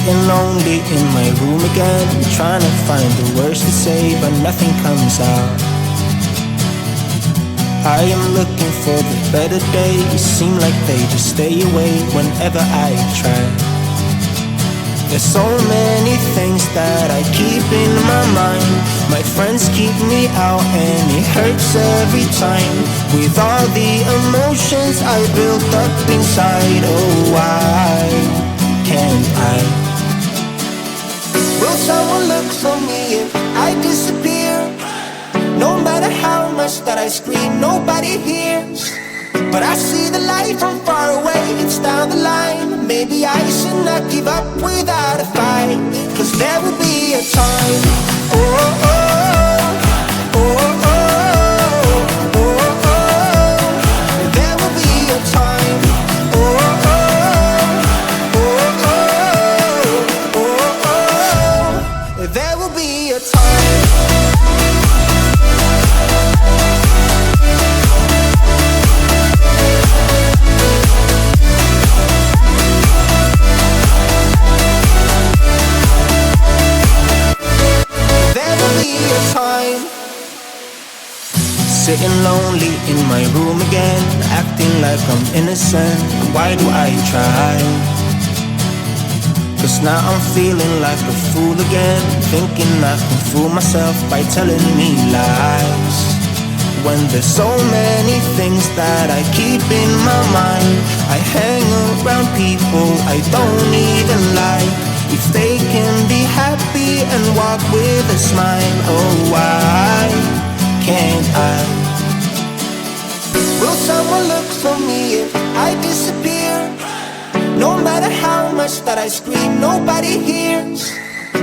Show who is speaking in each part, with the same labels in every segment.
Speaker 1: Sitting lonely in my room again, trying to find the words to say, but nothing comes out. I am looking for the better days, seem like they just stay away whenever I try. There's so many things that I keep in my mind. My friends keep me out and it hurts every time. With all the emotions I built up inside, oh why can't I? Will someone look for me if I disappear? No matter how much that I scream, nobody hears. But I see the light from far away, it's down the line. Maybe I should not give up without a fight, 'cause there will be a time. Oh, oh, oh, oh, oh, oh, oh. There will be a time. Oh, oh, oh, oh, oh, oh, oh. There will be a time. Sitting lonely in my room again, acting like I'm innocent. Why do I try? 'Cause now I'm feeling like a fool again, thinking I can fool myself by telling me lies. When there's so many things that I keep in my mind, I hang around people I don't even like. If they can be happy and walk with a smile, oh why can't I? Will someone look for me if I disappear? No matter how much that I scream, nobody hears.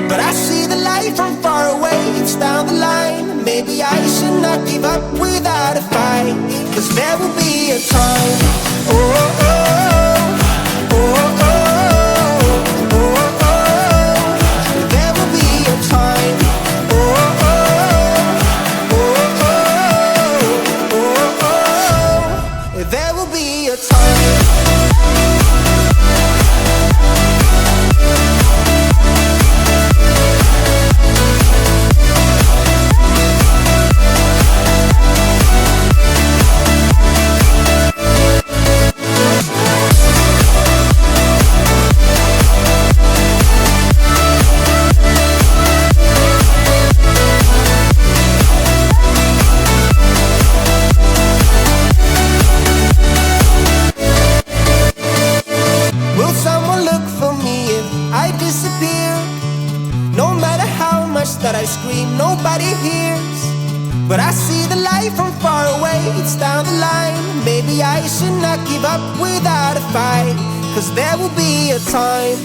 Speaker 1: But I see the light from far away, it's down the line. Maybe I should not give up without a fight, 'cause there will be a time. Oh, oh, oh, oh, oh, oh, oh. There will be a time. Oh, oh, oh, oh, oh, oh. There will be a time. That I scream, nobody hears. But I see the light from far away, it's down the line. Maybe I should not give up without a fight, 'cause there will be a time.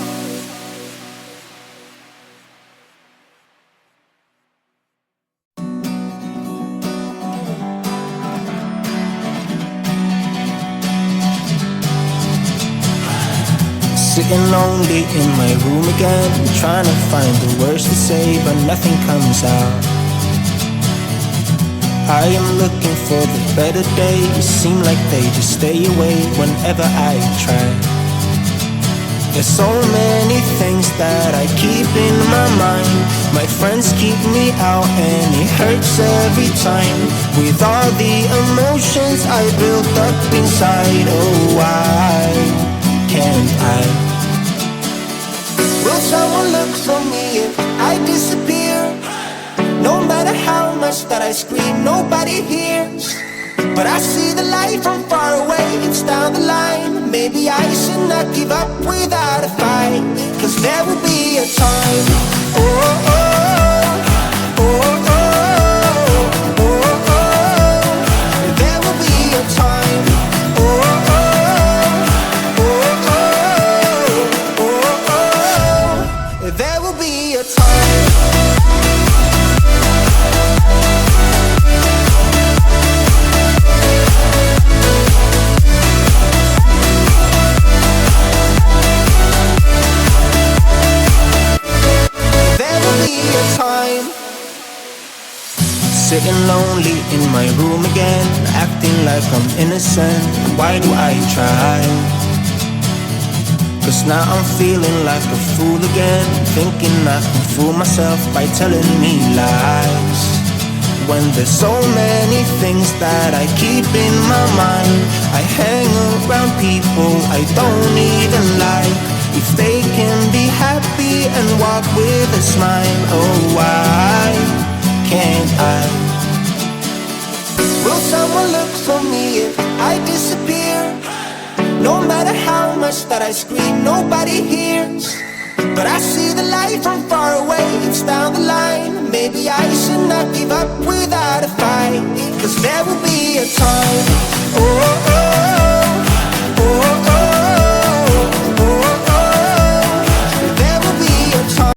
Speaker 1: Sitting lonely in my room again, trying to find the words to say, but nothing comes out. I am looking for the better days, seem like they just stay away whenever I try. There's so many things that I keep in my mind. My friends keep me out and it hurts every time. With all the emotions I built up inside, oh why can't I? Will someone look for me if I disappear? No matter how much that I scream, nobody hears. But I see the light from far away, it's down the line. Maybe I should not give up without a fight, 'cause there will be a time. Oh, oh, oh, oh, oh, oh, oh. There will be a time. Oh, oh, oh, oh, oh, oh. There will be a time. Sitting lonely in my room again, acting like I'm innocent. Why do I try? 'Cause now I'm feeling like a fool again, thinking I can fool myself by telling me lies, when there's so many things that I keep in my mind. I hang around people I don't even like. If they can be happy and walk with a smile, oh why can't I? Will someone look for me if I disappear? No matter how much that I scream, nobody hears. But I see the light from far away, it's down the line. Maybe I should not give up without a fight, 'cause there will be a time, oh, oh,